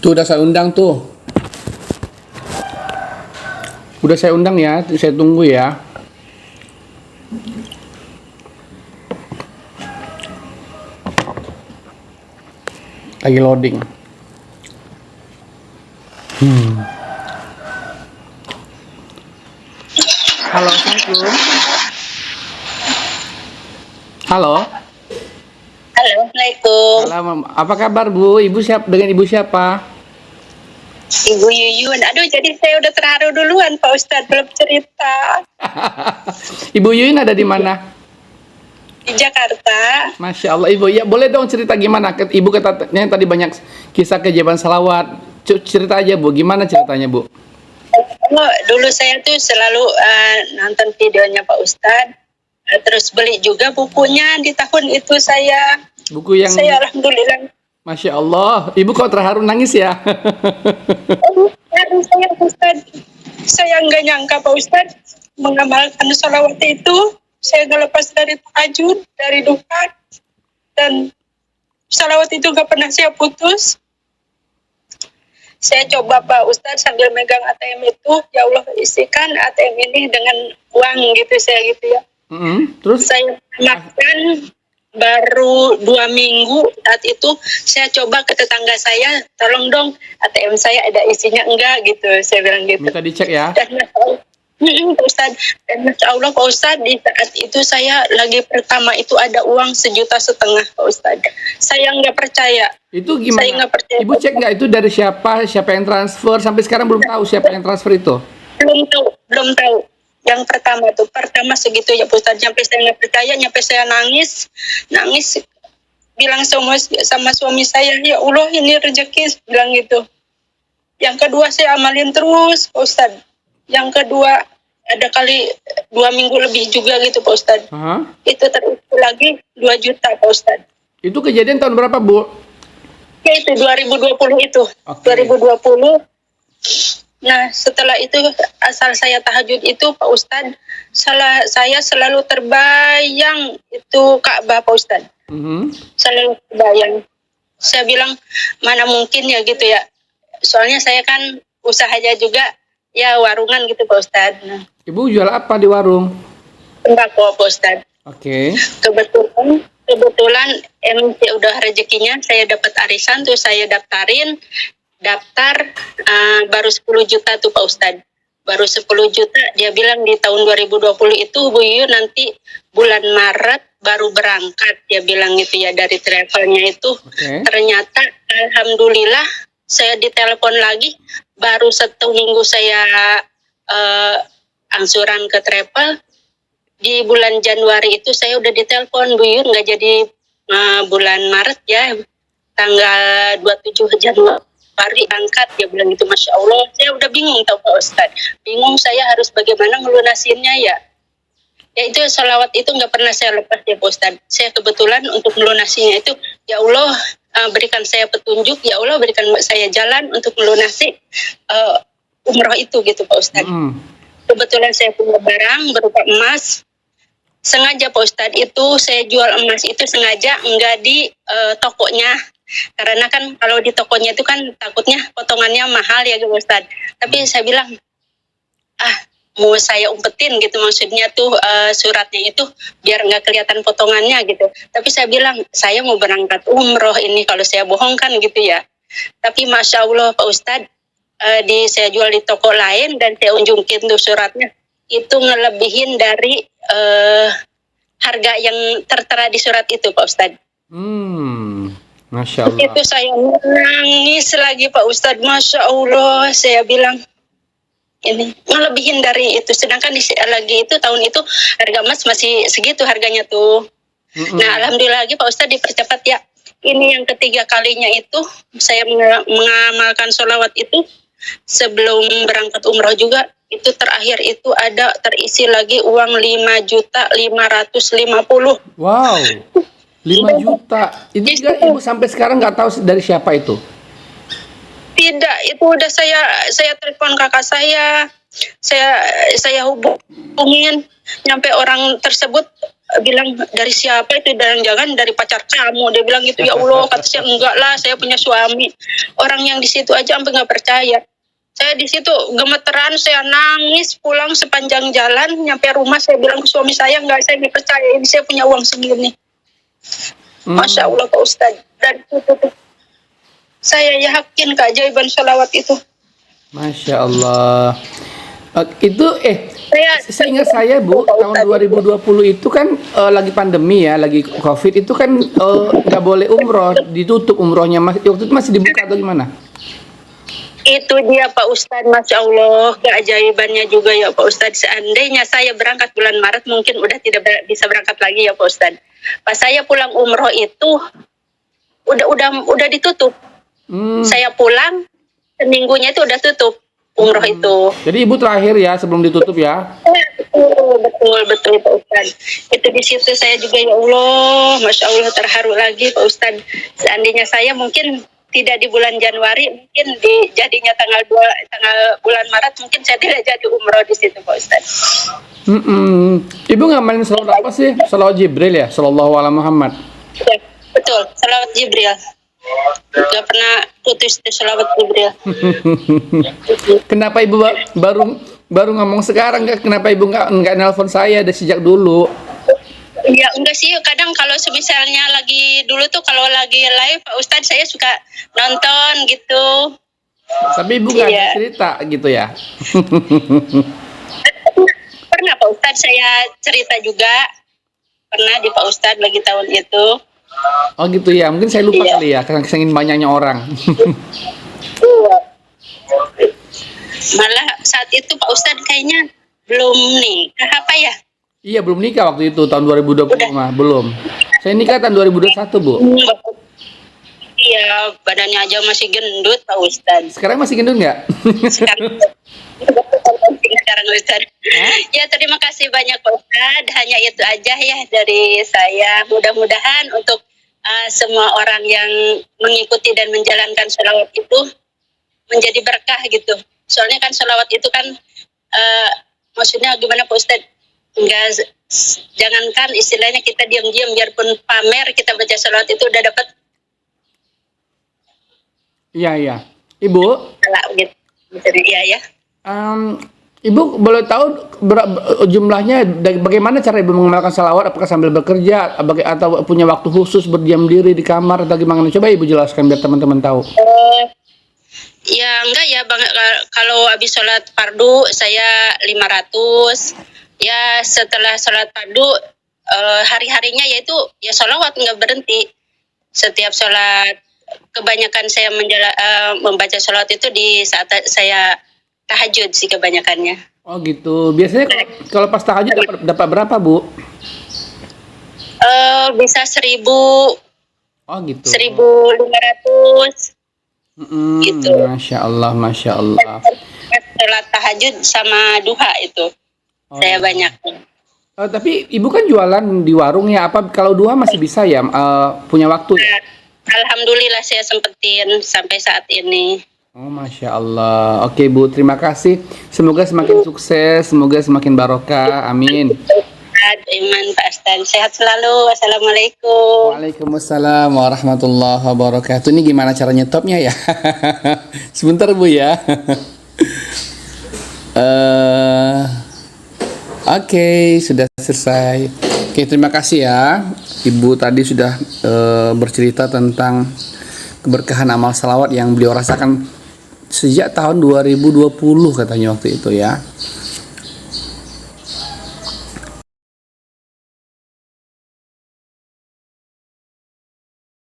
Tuh udah saya undang tuh. Udah saya undang ya, saya tunggu ya. Lagi loading. Halo, Assalamualaikum. Halo. Halo, Assalamualaikum. Salam. Apa kabar Bu? Ibu siapa? Dengan Ibu siapa? Ibu Yuyun. Aduh, jadi saya udah terharu duluan, Pak Ustadz, belum cerita. Ibu Yuyun ada di mana? Di Jakarta. Masya Allah Ibu. Ya boleh dong cerita gimana? Ibu katanya tadi banyak kisah keajaiban salawat. Cerita aja Bu. Gimana ceritanya Bu? Dulu saya tuh selalu nonton videonya Pak Ustadz. Terus beli juga bukunya di tahun itu saya. Buku yang Saya alhamdulillah. Masya Allah. Ibu kok terharu nangis ya? Saya Pak Ustadz. Saya nggak nyangka Pak Ustadz mengamalkan sholawat itu. Saya nggak lepas dari tahajud, dari duha. Dan sholawat itu nggak pernah saya putus. Saya coba Pak Ustadz sambil megang ATM itu, ya Allah isikan ATM ini dengan uang gitu saya gitu ya. Terus? Saya makan baru 2 minggu saat itu saya coba ke tetangga saya, tolong dong ATM saya ada isinya enggak gitu, saya bilang gitu. Minta dicek ya. Dan Pak Ustadz, dan Masya Allah Pak Ustadz di saat itu saya lagi pertama itu ada uang 1,5 juta Pak Ustadz. Saya nggak percaya. Itu gimana? Saya nggak percaya. Ibu cek nggak itu dari siapa yang transfer? Sampai sekarang belum tahu siapa yang transfer itu. Belum tahu. Yang pertama segitu ya Pak Ustadz, sampai saya nggak percaya, sampai saya nangis bilang sama suami saya, ya Allah ini rezeki, bilang gitu. Yang kedua saya amalin terus Pak Ustadz. Yang kedua ada kali 2 minggu lebih juga gitu Pak Ustadz. Itu terisi lagi 2 juta Pak Ustadz. Itu kejadian tahun berapa Bu? Ya itu 2020 itu. Okay. 2020. Nah setelah itu asal saya tahajud itu Pak Ustadz, saya selalu terbayang itu Ka'bah Pak Ustadz. Selalu terbayang. Saya bilang mana mungkin ya gitu ya. Soalnya saya kan usahanya juga ya warungan gitu Pak Ustadz. Nah, Ibu jual apa di warung? Tembakau Pak Ustadz. Oke. Kebetulan MC udah rezekinya, saya dapat arisan tuh saya daftar baru 10 juta tuh Pak Ustadz. Baru 10 juta, dia bilang di tahun 2020 itu Bu Yu nanti bulan Maret baru berangkat, dia bilang gitu ya dari travelnya itu. Okay. Ternyata alhamdulillah saya ditelepon lagi, baru 1 minggu saya angsuran ke travel. Di bulan Januari itu saya udah ditelepon, Bu Yun nggak jadi bulan Maret ya, tanggal 27 Januari angkat, dia bilang gitu. Masya Allah, saya udah bingung tau Pak Ustadz, bingung saya harus bagaimana ngelunasinnya ya. Ya itu sholawat itu nggak pernah saya lepas ya Pak Ustadz. Saya kebetulan untuk melunasinya itu, ya Allah berikan saya petunjuk, ya Allah berikan saya jalan untuk melunasi umroh itu gitu Pak Ustadz. Kebetulan saya punya barang berupa emas. Sengaja Pak Ustadz itu saya jual emas itu sengaja enggak di tokonya. Karena kan kalau di tokonya itu kan takutnya potongannya mahal ya Pak Ustadz. Tapi saya bilang, mau saya umpetin gitu maksudnya tuh suratnya itu biar nggak kelihatan potongannya gitu. Tapi saya bilang, saya mau berangkat umroh ini, kalau saya bohong kan gitu ya. Tapi Masya Allah Pak Ustadz, saya jual di toko lain dan saya unjungkin tuh suratnya itu ngelebihin dari harga yang tertera di surat itu Pak Ustadz. Masya Allah. Itu saya nangis lagi Pak Ustadz, Masya Allah, saya bilang ini ngelebihin dari itu, sedangkan lagi itu tahun itu harga emas masih segitu harganya tuh. Nah alhamdulillah lagi Pak Ustadz dipercepat ya. Ini yang ketiga kalinya itu saya mengamalkan sholawat itu. Sebelum berangkat umroh juga itu terakhir itu ada terisi lagi uang 5.550.000. Wow, 5 juta. Itu juga Ibu sampai sekarang nggak tahu dari siapa itu? Tidak, itu udah saya telepon kakak saya hubungin, nyampe orang tersebut bilang dari siapa itu, dan jangan dari pacar kamu, dia bilang gitu. Ya Allah, kata saya, enggak lah, saya punya suami. Orang yang di situ aja sampai nggak percaya. Saya di situ gemeteran, saya nangis pulang sepanjang jalan. Nyampe rumah saya bilang ke suami saya, enggak, saya nggak percaya, ini saya punya uang segini. Masya Allah Pak Ustadz. Dan itu saya yakin keajaiban sholawat itu. Masya Allah. Itu Saya ingat saya Bu, tahun 2020 itu kan lagi pandemi ya, lagi COVID, itu kan nggak boleh umroh, ditutup umrohnya. Waktu itu masih dibuka atau gimana? Itu dia Pak Ustadz, Masya Allah, keajaibannya juga ya Pak Ustadz. Seandainya saya berangkat bulan Maret, mungkin udah tidak bisa berangkat lagi ya Pak Ustadz. Pas saya pulang umroh itu udah ditutup. Saya pulang seminggunya itu udah tutup umroh itu. Jadi Ibu terakhir ya sebelum ditutup ya? Betul Pak Ustadz. Itu di situ saya juga, ya Allah, Masya Allah, terharu lagi Pak Ustadz. Seandainya saya mungkin tidak di bulan Januari, mungkin jadinya tanggal bulan Maret, mungkin saya tidak jadi umroh di situ Pak Ustadz. Ibu ngamalin salawat apa sih? Salawat Jibril ya? Sallallahu alaihi Muhammad. Ya, betul, salawat Jibril. Gak pernah putus di salawat Jibril. Kenapa Ibu baru ngomong sekarang? Kenapa Ibu nggak nelpon saya dari sejak dulu? Ya enggak sih, kadang kalau misalnya lagi dulu tuh kalau lagi live Pak Ustadz saya suka nonton gitu. Tapi Ibu nggak ada cerita gitu ya? Pernah Pak Ustadz saya cerita juga, pernah di Pak Ustadz lagi tahun itu. Oh gitu ya, mungkin saya lupa kali ya, karena kesengin banyaknya orang. Malah saat itu Pak Ustadz kayaknya belum nikah apa ya? Iya, belum nikah waktu itu, tahun 2020 mah, belum. Saya nikah tahun 2021, Bu. Iya, badannya aja masih gendut Pak Ustadz. Sekarang masih gendut nggak? Sekarang Ustadz. Ya, terima kasih banyak Pak Ustadz. Hanya itu aja ya dari saya. Mudah-mudahan untuk semua orang yang mengikuti dan menjalankan sholawat itu menjadi berkah gitu. Soalnya kan sholawat itu kan maksudnya gimana Pak Ustadz? Enggak, jangankan istilahnya kita diam-diam, biarpun pamer kita baca sholawat itu udah dapat. Iya. Ibu? Gitu. Iya ya. Ibu boleh tahu jumlahnya, bagaimana cara Ibu mengamalkan salawat? Apakah sambil bekerja atau punya waktu khusus berdiam diri di kamar atau gimana? Coba Ibu jelaskan biar teman-teman tahu. Ya enggak ya Bang, kalau habis sholat fardu saya 500. Ya setelah sholat fardu hari-harinya yaitu ya sholawat nggak berhenti. Setiap sholat, kebanyakan saya membaca sholawat itu di saat saya tahajud sih kebanyakannya. Oh gitu. Biasanya kalau pas tahajud dapat berapa Bu? Bisa 1.000. Oh gitu. 1.500. Gitu. Masya Allah. Sholat tahajud sama duha itu saya banyak. Tapi Ibu kan jualan di warung ya. Apa kalau duha masih bisa ya? Punya waktu ya? Alhamdulillah saya sempetin sampai saat ini. Oh, Masya Allah. Oke Bu, terima kasih. Semoga semakin sukses, semoga semakin barokah. Amin. Iman Pak Ustadz, sehat selalu. Wassalamualaikum. Waalaikumsalam warahmatullahi wabarakatuh. Ini gimana cara nyetopnya ya? Sebentar Bu ya. Oke, sudah selesai. Oke, terima kasih ya. Ibu tadi sudah bercerita tentang keberkahan amal salawat yang beliau rasakan sejak tahun 2020 katanya waktu itu ya.